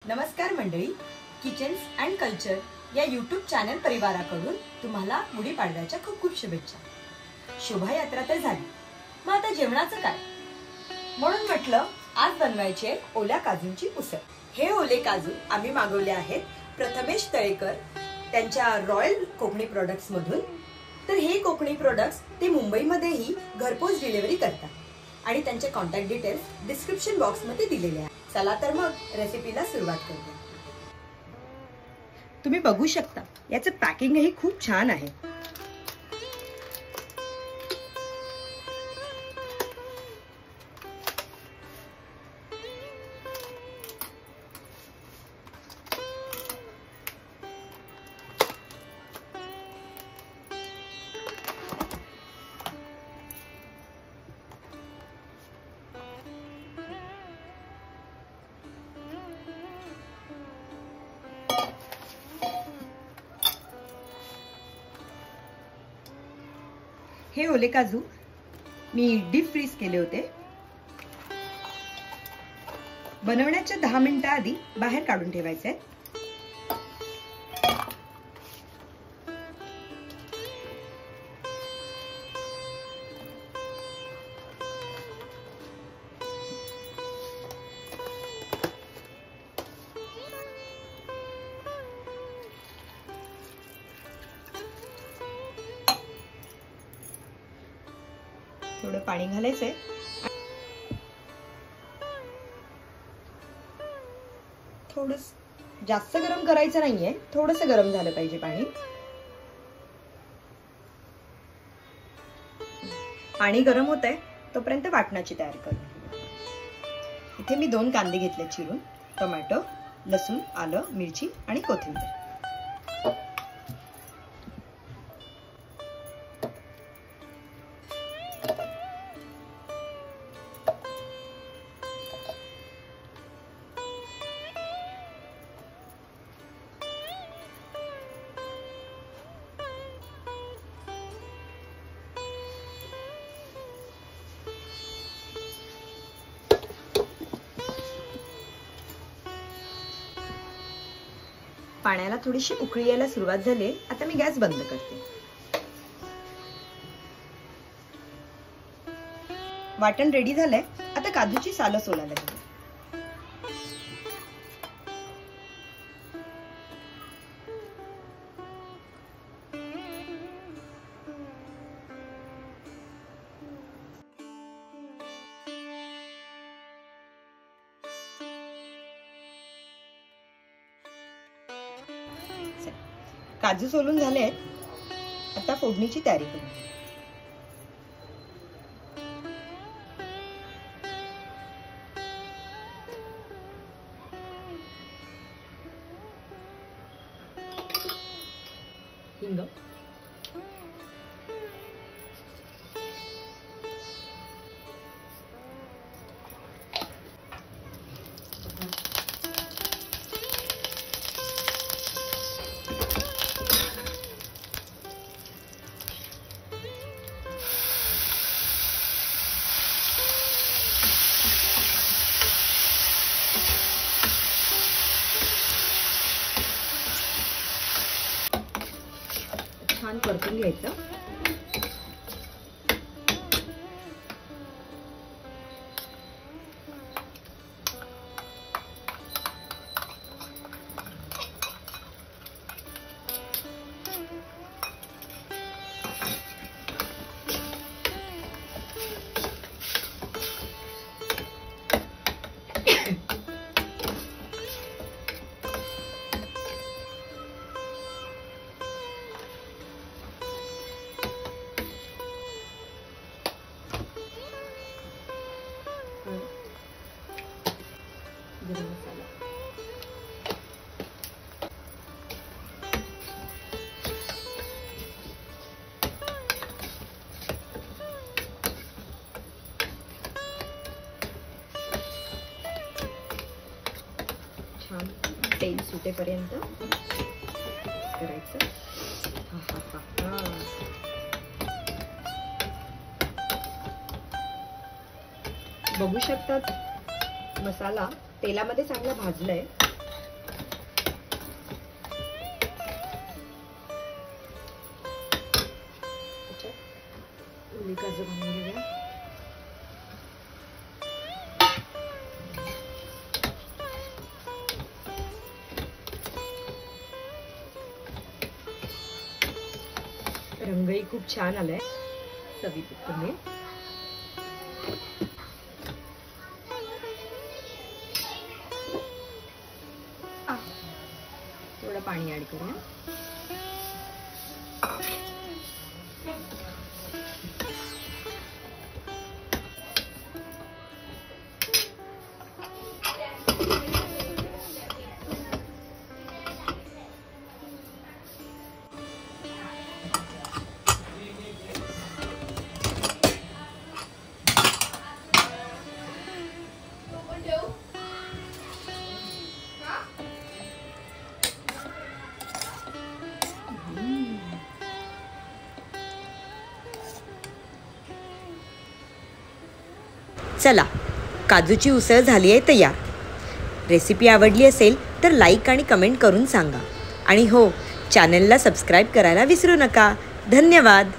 नमस्कार मंडळी, kitchens and culture या यूट्यूब चॅनल परिवाराकडून तुम्हाला गुढीपाडव्याच्या खूप खूप शुभेच्छा. शोभायात्रा तर झाली, मग आता जेवणाचं काय? म्हणून म्हटलं आज बनवायचे ओल्या काजूंची उसळ. हे ओले काजू आम्ही मागवले आहेत प्रथमेश तळेकर त्यांच्या रॉयल कोकणी प्रोडक्ट्स मधून. तर हे कोकणी प्रोडक्ट्स ते मुंबईमध्येही घरपोच डिलिव्हरी करतात आणि त्यांचे कॉन्टॅक्ट डिटेल्स डिस्क्रिप्शन बॉक्स मध्ये दिलेले आहेत. चला तर मग रेसिपीला सुरुवात करूया. तुम्ही बघू शकता याचं पॅकिंगही खूप छान आहे. हे ओले काजू मी डीप फ्रीज केले होते. बनवण्याच्या 10 मिनिटं आधी बाहेर काढून ठेवायचे. थोडं पाणी घालायचंय. थोडं जास्त गरम करायचं नाहीये, थोडंसं गरम झालं पाहिजे पाणी. पाणी गरम होतंय तोपर्यंत वाटणाची तयारी करू. इथे मी 2 कांदे घेतले चिरून, टोमॅटो, लसूण, आलं, मिरची आणि कोथिंबीर. पाण्याला थोडीशी उकळी यायला सुरुवात झाली. आता मी गॅस बंद करते. वाटण रेडी झालंय. आता काजूची सालं सोलायला घ्या. काजू सोलून झाले आहेत. आता फोडणीची तयारी करू. हिंग, छान परतून घ्यायचं. गरम मसाला, छान तेल सुटेपर्यंत करायचं. बघू शकतात मसाला तेलामध्ये चांगला भाजलाय. सगळी काजू घालून घेऊया. रंगही खूप छान आलाय. चवीपुरतं मीठ. थोडं पाणी ऍड करूया. चला, काजूची उसळ झाली आहे तयार. रेसिपी आवडली असेल तर लाईक आणि कमेंट करून सांगा. आणि हो, चॅनलला सबस्क्राईब करायला विसरू नका. धन्यवाद.